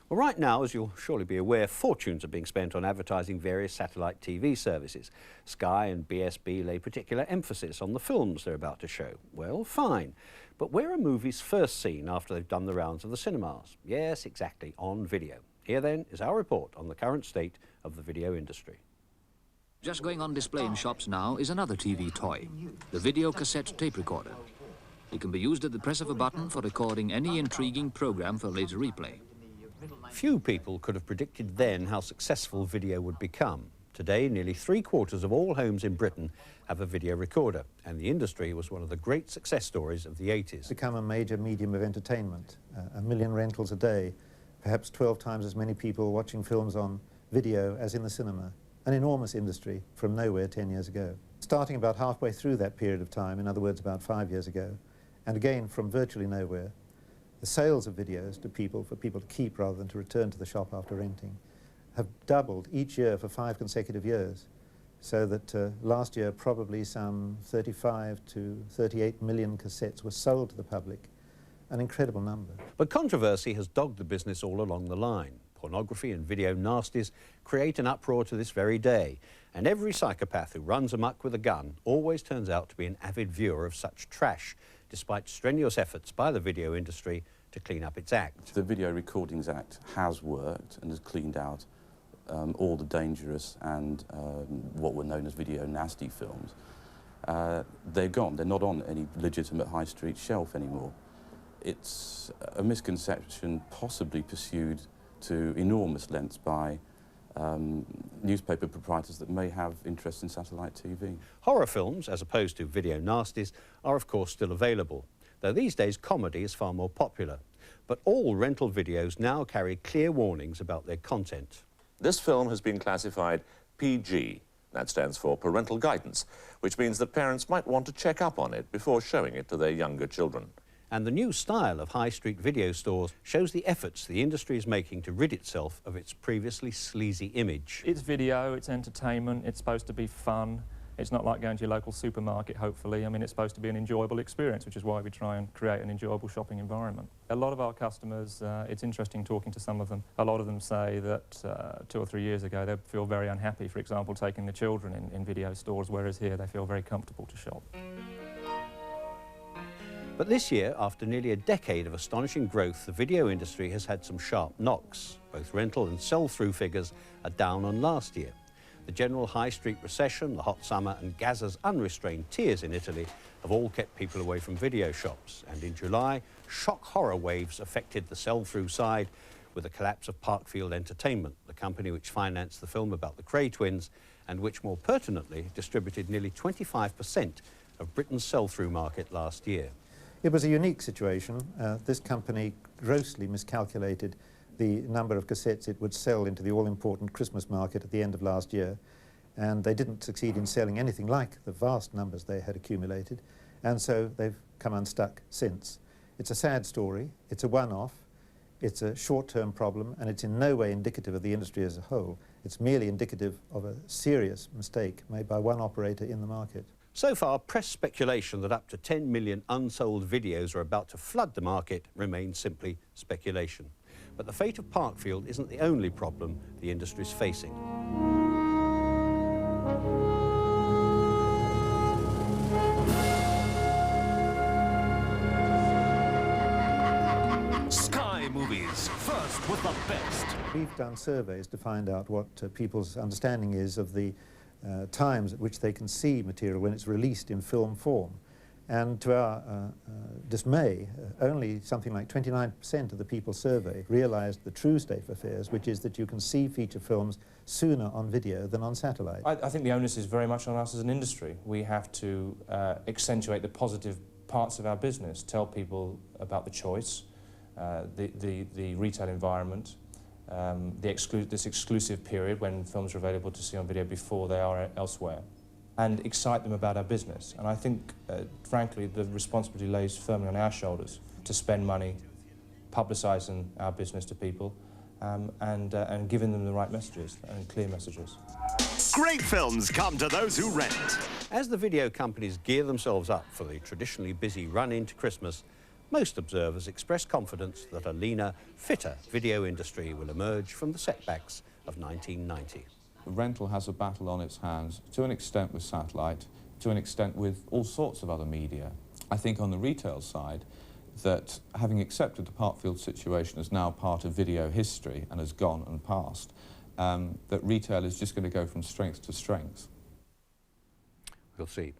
Well, right now, as you'll surely be aware, fortunes are being spent on advertising various satellite TV services. Sky and BSB lay particular emphasis on the films they're about to show. Well, fine. But where are movies first seen after they've done the rounds of the cinemas? Yes, exactly, on video. Here then is our report on the current state of the video industry. Just going on display in shops now is another TV toy, the video cassette tape recorder. It can be used at the press of a button for recording any intriguing program for later replay. Few people could have predicted then how successful video would become. Today, nearly 3/4 of all homes in Britain have a video recorder, and the industry was one of the great success stories of the 80s. It's become a major medium of entertainment. 1 million rentals a day, perhaps 12 times as many people watching films on video as in the cinema. An enormous industry from nowhere 10 years ago. Starting about halfway through that period of time, in other words about 5 years ago, and again from virtually nowhere, the sales of videos to people, for people to keep rather than to return to the shop after renting, have doubled each year for 5 consecutive years. So that last year probably some 35 to 38 million cassettes were sold to the public. An incredible number. But controversy has dogged the business all along the line. Pornography and video nasties create an uproar to this very day, and every psychopath who runs amok with a gun always turns out to be an avid viewer of such trash, despite strenuous efforts by the video industry to clean up its act. The Video Recordings Act has worked and has cleaned out all the dangerous and what were known as video nasty films. They're gone. They're not on any legitimate high street shelf anymore. It's a misconception possibly pursued to enormous lengths by newspaper proprietors that may have interest in satellite TV. Horror films, as opposed to video nasties, are of course still available, though these days comedy is far more popular. But all rental videos now carry clear warnings about their content. This film has been classified PG. That stands for Parental Guidance, which means that parents might want to check up on it before showing it to their younger children. And the new style of high street video stores shows the efforts the industry is making to rid itself of its previously sleazy image. It's video, it's entertainment, it's supposed to be fun. It's not like going to your local supermarket, hopefully. I mean, it's supposed to be an enjoyable experience, which is why we try and create an enjoyable shopping environment. A lot of our customers, it's interesting talking to some of them. A lot of them say that 2 or 3 years ago they feel very unhappy, for example, taking the children in video stores, whereas here they feel very comfortable to shop. But this year, after nearly a decade of astonishing growth, the video industry has had some sharp knocks. Both rental and sell-through figures are down on last year. The general high street recession, the hot summer and Gaza's unrestrained tears in Italy have all kept people away from video shops. And in July, shock horror waves affected the sell-through side with the collapse of Parkfield Entertainment, the company which financed the film about the Kray twins and which more pertinently distributed nearly 25% of Britain's sell-through market last year. It was a unique situation. This company grossly miscalculated the number of cassettes it would sell into the all-important Christmas market at the end of last year, and they didn't succeed in selling anything like the vast numbers they had accumulated, and so they've come unstuck since. It's a sad story, it's a one-off, it's a short-term problem, and it's in no way indicative of the industry as a whole. It's merely indicative of a serious mistake made by one operator in the market. So far, press speculation that up to 10 million unsold videos are about to flood the market remains simply speculation. But the fate of Parkfield isn't the only problem the industry's facing. Sky Movies, first with the best. We've done surveys to find out what people's understanding is of the times at which they can see material when it's released in film form. And to our dismay, only something like 29% of the people surveyed realized the true state of affairs, which is that you can see feature films sooner on video than on satellite. I think the onus is very much on us as an industry. We have to accentuate the positive parts of our business, tell people about the choice, the retail environment, this exclusive period when films are available to see on video before they are elsewhere, and excite them about our business. And I think, frankly, the responsibility lays firmly on our shoulders to spend money publicising our business to people and giving them the right messages and clear messages. Great films come to those who rent. As the video companies gear themselves up for the traditionally busy run into Christmas, most observers express confidence that a leaner, fitter video industry will emerge from the setbacks of 1990. Rental has a battle on its hands, to an extent with satellite, to an extent with all sorts of other media. I think on the retail side, that having accepted the Parkfield situation as now part of video history and has gone and passed, that retail is just going to go from strength to strength. We'll see.